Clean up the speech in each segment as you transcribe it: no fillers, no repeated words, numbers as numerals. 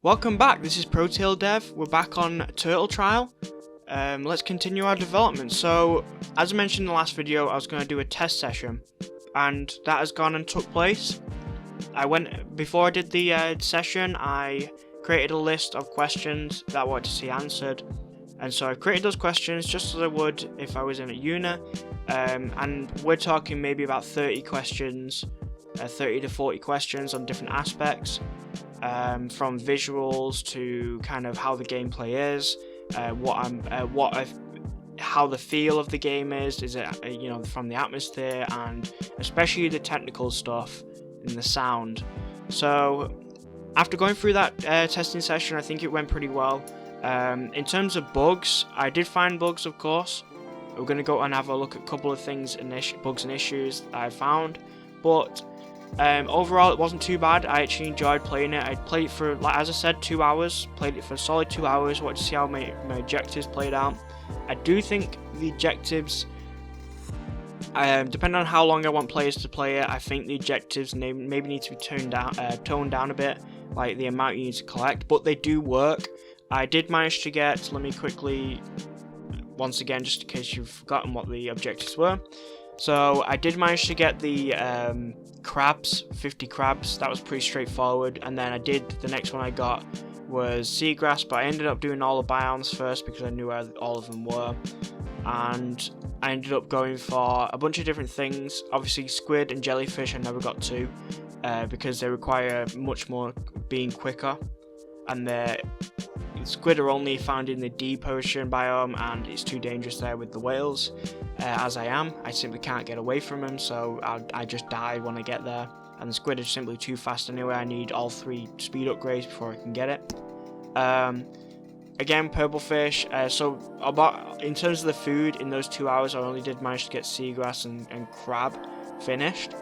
Welcome back, this is Protail Dev. We're back on Turtle Trial. Let's continue our development. So, as I mentioned in the last video, I was going to do a test session, and that has gone and took place. Before I did the session, I created a list of questions that I wanted to see answered, and so I created those questions just as I would if I was in a uni, and we're talking maybe about 30 questions, 30 to 40 questions on different aspects. From visuals to kind of how the gameplay is, how the feel of the game is it from the atmosphere, and especially the technical stuff and the sound. So after going through that testing session, I think it went pretty well. In terms of bugs, I did find bugs, of course. We're going to go and have a look at a couple of things, bugs and issues that I found, but overall it wasn't too bad. I actually enjoyed playing it. I played it for, as I said, 2 hours. Played it for a solid 2 hours. Wanted to see how my objectives played out. I do think the objectives, depending on how long I want players to play it, I think the objectives maybe need to be toned down a bit, like the amount you need to collect, but they do work. I did manage to get, let me quickly, once again, just in case you've forgotten what the objectives were. So I did manage to get the crabs, 50 crabs. That was pretty straightforward. And then the next one I got was seagrass, but I ended up doing all the biomes first because I knew where all of them were. And I ended up going for a bunch of different things. Obviously squid and jellyfish I never got to because they require much more being quicker. And the squid are only found in the deep ocean biome, and it's too dangerous there with the whales. As I simply can't get away from them, so I just die when I get there. And the squid are simply too fast anyway. I need all 3 speed upgrades before I can get it. Again, purple fish. In terms of the food, in those 2 hours I only did manage to get seagrass and crab finished.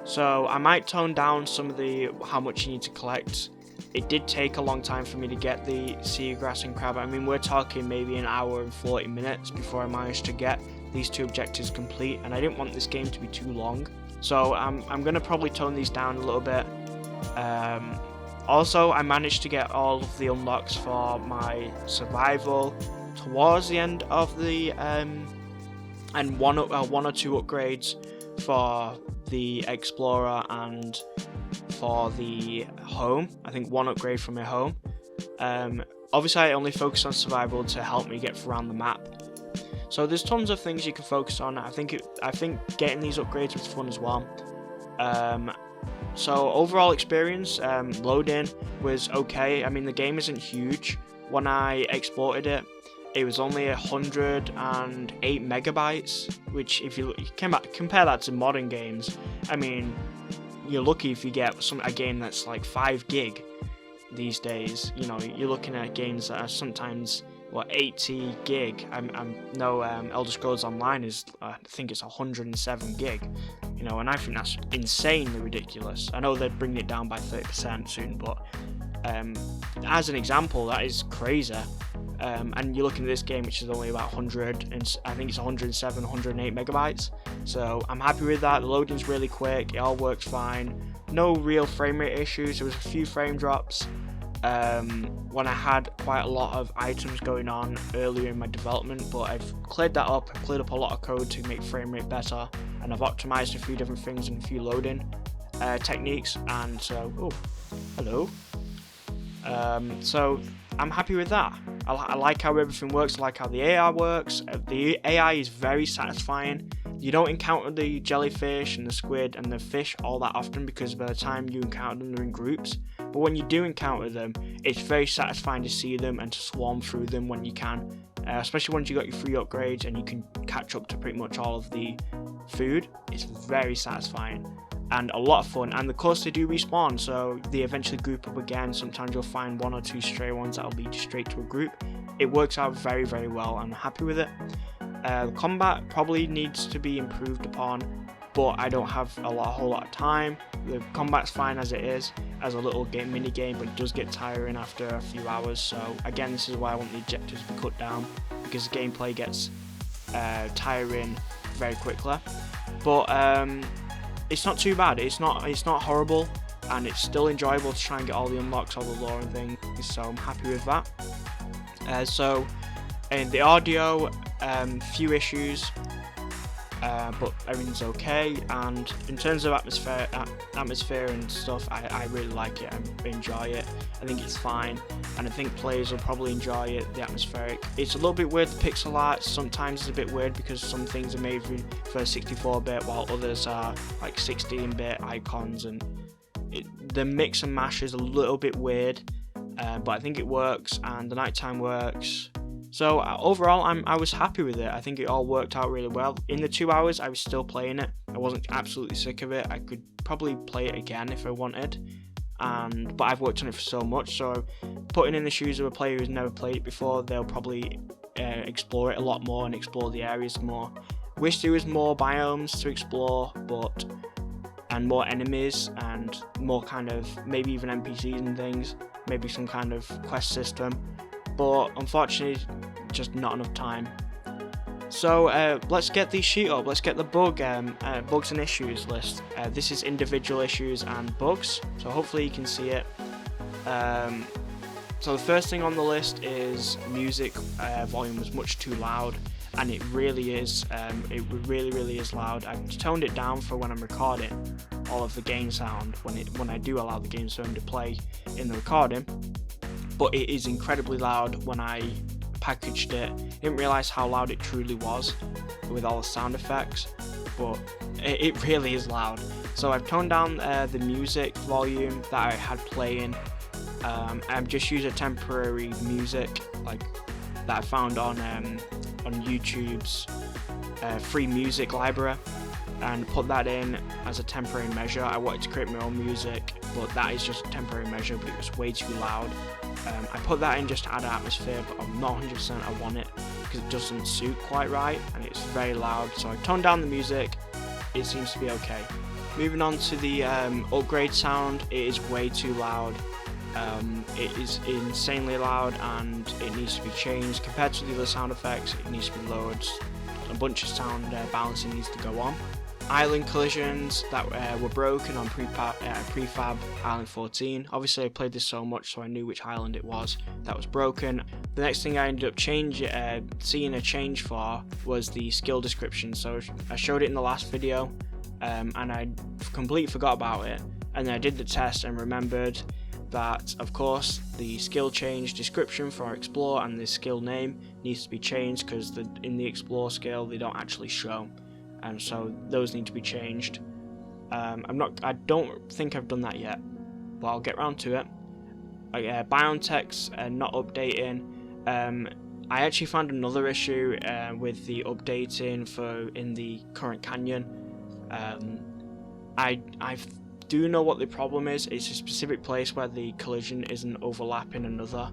So I might tone down some of how much you need to collect. It did take a long time for me to get the seagrass and crab. I mean, we're talking maybe an hour and 40 minutes before I managed to get these 2 objectives complete, and I didn't want this game to be too long. So I'm going to probably tone these down a little bit. Also, I managed to get all of the unlocks for my survival towards the end of the and one or 2 upgrades for the explorer and for the home. I think 1 upgrade for my home. Obviously I only focus on survival to help me get around the map. So there's tons of things you can focus on. I think getting these upgrades was fun as well. So overall experience, loading was okay. I mean, the game isn't huge. When I exported it, it was only 108 megabytes, which if you compare that to modern games, I mean, you're lucky if you get a game that's like 5 gig these days. You know, you're looking at games that are sometimes 80 gig. Elder Scrolls Online is, I think it's 107 gig. You know, and I think that's insanely ridiculous. I know they're bringing it down by 30% soon, but as an example, that is crazy. And you're looking at this game, which is only about 100, and I think it's 107, 108 megabytes. So I'm happy with that. The loading's really quick. It all works fine. No real frame rate issues. There was a few frame drops when I had quite a lot of items going on earlier in my development, but I've cleared that up. I've cleared up a lot of code to make frame rate better, and I've optimized a few different things and a few loading techniques. And so, hello. So I'm happy with that. I like how everything works. I like how the AI works. The AI is very satisfying. You don't encounter the jellyfish and the squid and the fish all that often, because by the time you encounter them, they're in groups. But when you do encounter them, it's very satisfying to see them and to swarm through them when you can. Especially once you got your 3 upgrades and you can catch up to pretty much all of the food. It's very satisfying and a lot of fun. And of course they do respawn, so they eventually group up again. Sometimes you'll find 1 or 2 stray ones that'll lead you straight to a group. It works out very, very well. I'm happy with it. The combat probably needs to be improved upon, but I don't have a whole lot of time. The combat's fine as it is, as a little mini game, but it does get tiring after a few hours. So again, this is why I want the objectives to be cut down, because the gameplay gets tiring very quickly. But it's not too bad. It's not horrible, and it's still enjoyable to try and get all the unlocks, all the lore and things. so I'm happy with that. So in the audio, few issues, but everything's okay. And in terms of atmosphere and stuff, I really like it. I enjoy it. I think it's fine, and I think players will probably enjoy it. The atmospheric. It's a little bit weird. The pixel art sometimes is a bit weird because some things are made for 64-bit, while others are like 16-bit icons, and the mix and mash is a little bit weird. But I think it works, and the nighttime works. So overall, I was happy with it. I think it all worked out really well. In the 2 hours, I was still playing it. I wasn't absolutely sick of it. I could probably play it again if I wanted. But I've worked on it for so much, so putting in the shoes of a player who's never played it before, they'll probably explore it a lot more and explore the areas more. Wish there was more biomes to explore, and more enemies and more kind of maybe even NPCs and things, maybe some kind of quest system. But unfortunately, just not enough time. So let's get the sheet up. Let's get the bugs and issues list. This is individual issues and bugs, so hopefully you can see it. So the first thing on the list is music volume was much too loud, and it really is. It really is loud. I've toned it down for when I'm recording all of the game sound when I do allow the game sound to play in the recording. But it is incredibly loud when I packaged it. Didn't realise how loud it truly was with all the sound effects, but it really is loud. So I've toned down the music volume that I had playing. I've just used a temporary music like that I found on YouTube's free music library, and put that in as a temporary measure. I wanted to create my own music, but that is just a temporary measure, but it was way too loud. I put that in just to add atmosphere, but I'm not 100% I want it because it doesn't suit quite right and it's very loud. So I toned down the music. It seems to be okay. Moving on to the upgrade sound, it is way too loud. It is insanely loud and it needs to be changed. Compared to the other sound effects, it needs to be lowered. A bunch of sound balancing needs to go on. Island collisions that were broken on prefab Island 14. Obviously I played this so much so I knew which island it was that was broken. The next thing I ended up seeing a change for was the skill description. So I showed it in the last video and I completely forgot about it, and then I did the test and remembered that of course the skill change description for Explore and the skill name needs to be changed because in the Explore skill they don't actually show. And so those need to be changed. I don't think I've done that yet, but I'll get around to it. Biome text not updating. I actually found another issue with the updating in the current canyon. I do know what the problem is. It's a specific place where the collision isn't overlapping another.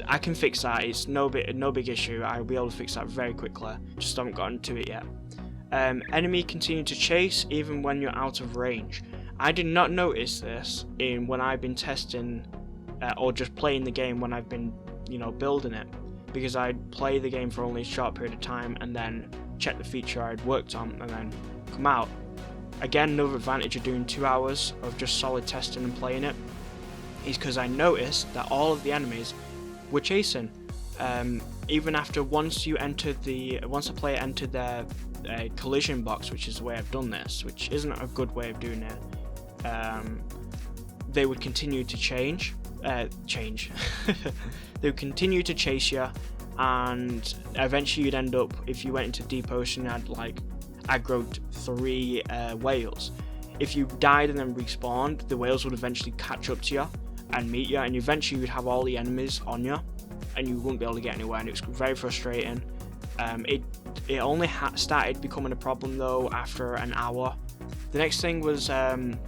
I can fix that. It's no big issue. I'll be able to fix that very quickly. Just haven't gotten to it yet. Enemy continue to chase even when you're out of range. I did not notice this when I've been testing or just playing the game when I've been building it, because I'd play the game for only a short period of time and then check the feature I'd worked on and then come out. Again, another advantage of doing 2 hours of just solid testing and playing it is because I noticed that all of the enemies were chasing. Even after once a player entered their collision box, which is the way I've done this, which isn't a good way of doing it, they would continue to change. They would continue to chase you, and eventually you'd end up, if you went into Deep Ocean, you had like aggroed 3 whales. If you died and then respawned, the whales would eventually catch up to you and meet you, and eventually you'd have all the enemies on you and you wouldn't be able to get anywhere, and it was very frustrating. It only started becoming a problem though after an hour. The next thing was, I'm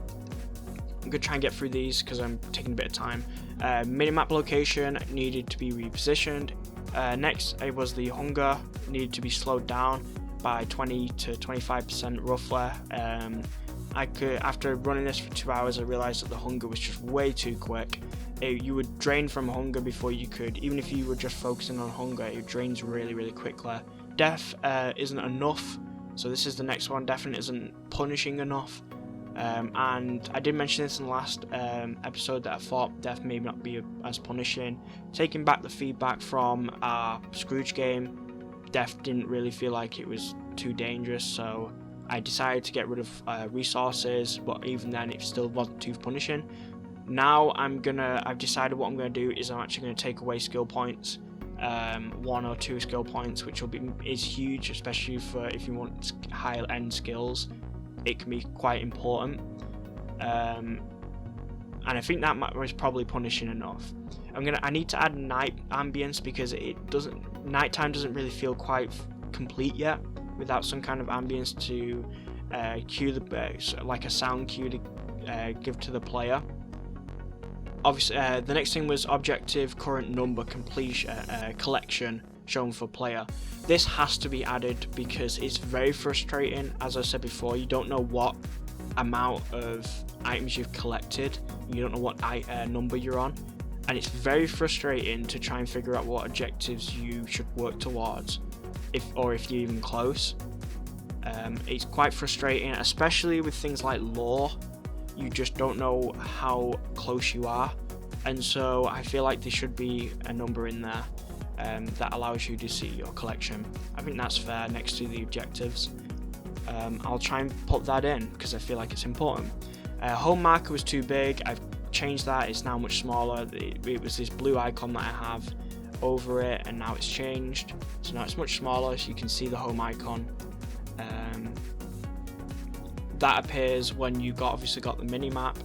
going to try and get through these because I'm taking a bit of time. Minimap location needed to be repositioned. Next it was the hunger needed to be slowed down by 20 to 25% roughly. After running this for 2 hours, I realized that the hunger was just way too quick. You would drain from hunger before you could, even if you were just focusing on hunger, it drains really quickly. Death isn't enough, so this is the next one. Death isn't punishing enough. And I did mention this in the last episode that I thought death may not be as punishing. Taking back the feedback from our Scrooge game, death didn't really feel like it was too dangerous, so I decided to get rid of resources, but even then it still wasn't too punishing. Now I've decided what I'm going to do is I'm actually going to take away skill points, 1 or 2 skill points, which is huge, especially for if you want higher end skills. It can be quite important, and I think that was probably punishing enough. I need to add night ambience because nighttime doesn't really feel quite complete yet without some kind of ambience to cue like a sound cue to give to the player. Obviously, the next thing was objective current number completion collection shown for player. This has to be added because it's very frustrating. As I said before, you don't know what amount of items you've collected, you don't know what number you're on, and it's very frustrating to try and figure out what objectives you should work towards, if you're even close. It's quite frustrating, especially with things like lore. You just don't know how close you are, and so I feel like there should be a number in there that allows you to see your collection. I think that's fair next to the objectives. I'll try and put that in because I feel like it's important. Home marker was too big. I've changed that. It's now much smaller. It was this blue icon that I have over it, and now it's changed, so now it's much smaller, so you can see the home icon. That appears when you obviously got the mini map,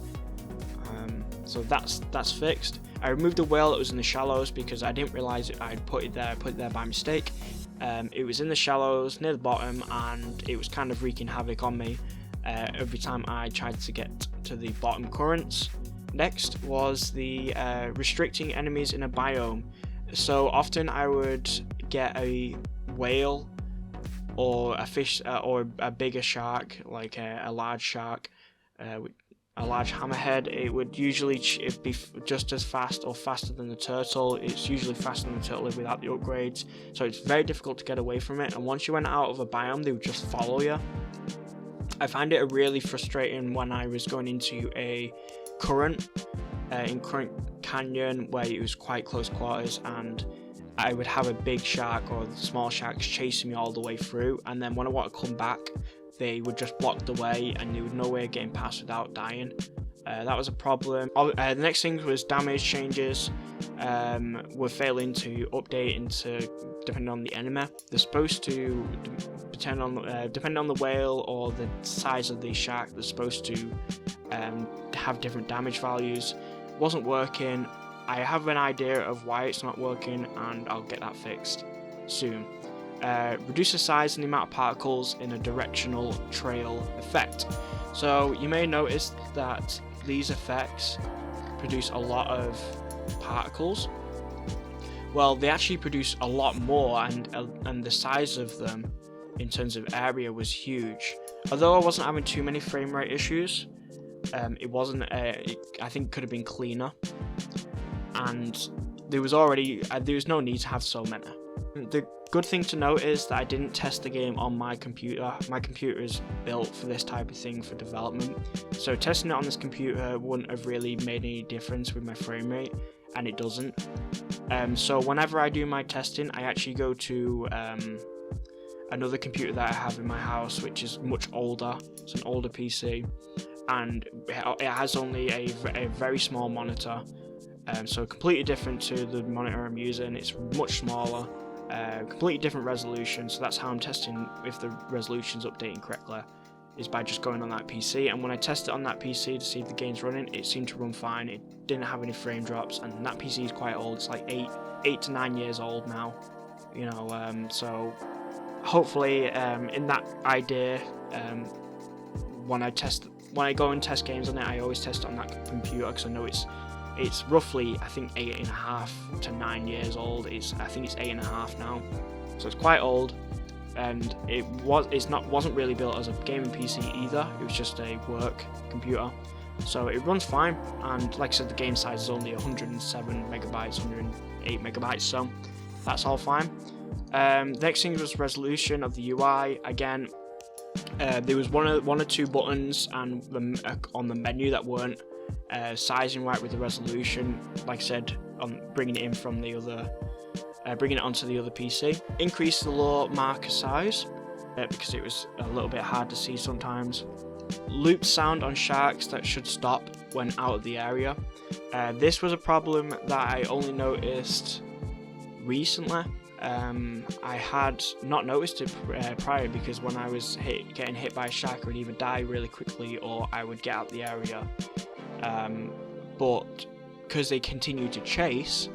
so that's fixed. I removed the whale that was in the shallows because I didn't realize I'd put it there by mistake. It was in the shallows near the bottom, and it was kind of wreaking havoc on me every time I tried to get to the bottom currents. Next was the restricting enemies in a biome. So often I would get a whale or a fish or a bigger shark, like a large shark, a large hammerhead. It would usually be just as fast or faster than the turtle. It's usually faster than the turtle without the upgrades, so it's very difficult to get away from it, and once you went out of a biome they would just follow you. I find it really frustrating when I was going into a current in Current Canyon where it was quite close quarters, and I would have a big shark or small sharks chasing me all the way through, and then when I want to come back they would just block the way and there was no way of getting past without dying. That was a problem. The next thing was damage changes. Were failing to update into depending on the enemy. They're supposed to depending on the whale or the size of the shark. They're supposed to have different damage values. Wasn't working. I have an idea of why it's not working, and I'll get that fixed soon. Reduce the size and the amount of particles in a directional trail effect. So you may notice that these effects produce a lot of particles. Well, they actually produce a lot more, and the size of them in terms of area was huge. Although I wasn't having too many frame rate issues, it wasn't. I think it could have been cleaner, and there was no need to have so many. The good thing to note is that I didn't test the game on my computer. My computer is built for this type of thing for development, so testing it on this computer wouldn't have really made any difference with my frame rate, and it doesn't. So whenever I do my testing, I actually go to another computer that I have in my house, which is much older. It's an older PC, and it has only a very small monitor, so completely different to the monitor I'm using. It's much smaller. Completely different resolution, so that's how I'm testing if the resolution's updating correctly, is by just going on that PC. And when I test it on that PC to see if the game's running, it seemed to run fine. It didn't have any frame drops, and that PC is quite old. It's like 8 to 9 years old now, so hopefully in that idea, when I go and test games on it, I always test it on that computer because I know it's roughly, I think, 8.5 to 9 years old. I think it's 8.5 now, so it's quite old, and it wasn't really built as a gaming PC either. It was just a work computer, so it runs fine. And like I said, the game size is only 107 megabytes, 108 megabytes, so that's all fine. The next thing was resolution of the UI. Again, There was one or two buttons and on the menu that weren't sizing right with the resolution. Like I said, on bringing it in from the other, bringing it onto the other PC. Increase the low marker size because it was a little bit hard to see sometimes. Loop sound on sharks that should stop when out of the area. This was a problem that I only noticed recently. I had not noticed it prior, because when I was getting hit by a shark, I would either die really quickly or I would get out the area. But because they continued to chase,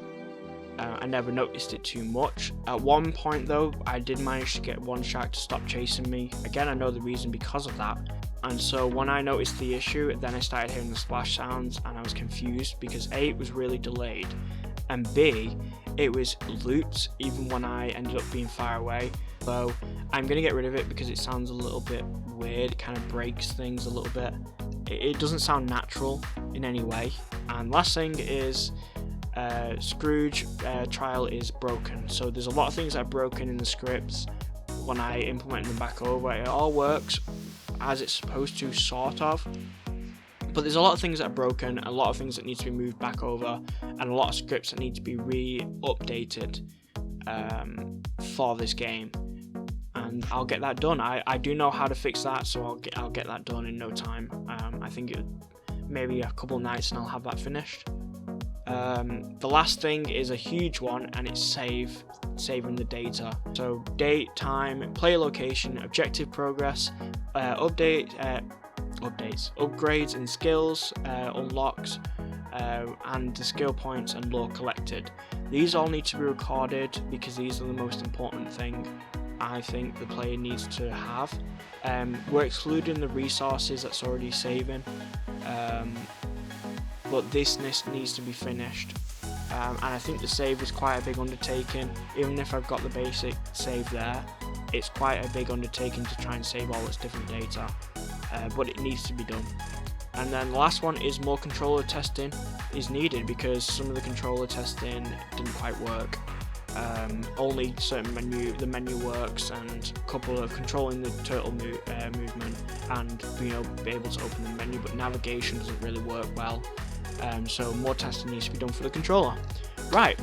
I never noticed it too much. At one point though, I did manage to get one shark to stop chasing me. Again, I know the reason because of that. And so when I noticed the issue, then I started hearing the splash sounds and I was confused because A, it was really delayed, and B, it was looped even when I ended up being far away. So I'm going to get rid of it because it sounds a little bit weird. It kind of breaks things a little bit. It doesn't sound natural in any way. And last thing is Scrooge trial is broken. So there's a lot of things that are broken in the scripts when I implement them back over. It all works as it's supposed to, sort of, but there's a lot of things that are broken, a lot of things that need to be moved back over, and a lot of scripts that need to be re-updated for this game, and I'll get that done. I do know how to fix that, so I'll get that done in no time. I think maybe a couple nights and I'll have that finished. The last thing is a huge one, and it's saving the data. So date, time, player location, objective progress, updates, upgrades and skills, unlocks, and the skill points and lore collected. These all need to be recorded because these are the most important thing I think the player needs to have. We're excluding the resources that's already saving, but this needs to be finished. And I think the save is quite a big undertaking. Even if I've got the basic save there, it's quite a big undertaking to try and save all its different data, but it needs to be done. And then the last one is more controller testing is needed because some of the controller testing didn't quite work. Only certain the menu works, and a couple of controlling the turtle movement and being able to open the menu, but navigation doesn't really work well. So more testing needs to be done for the controller. Right,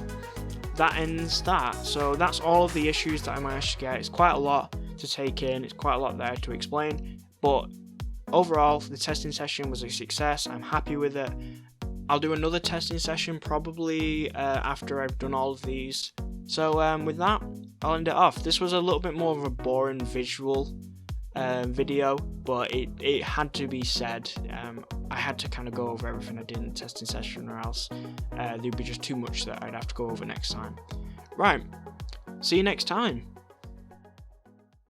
that ends that. So that's all of the issues that I managed to get. It's quite a lot to take in, it's quite a lot there to explain, but overall the testing session was a success. I'm happy with it. I'll do another testing session probably after I've done all of these. So with that, I'll end it off. This was a little bit more of a boring visual video, but it had to be said. I had to kind of go over everything I did in the testing session, or else there'd be just too much that I'd have to go over next time. Right, see you next time.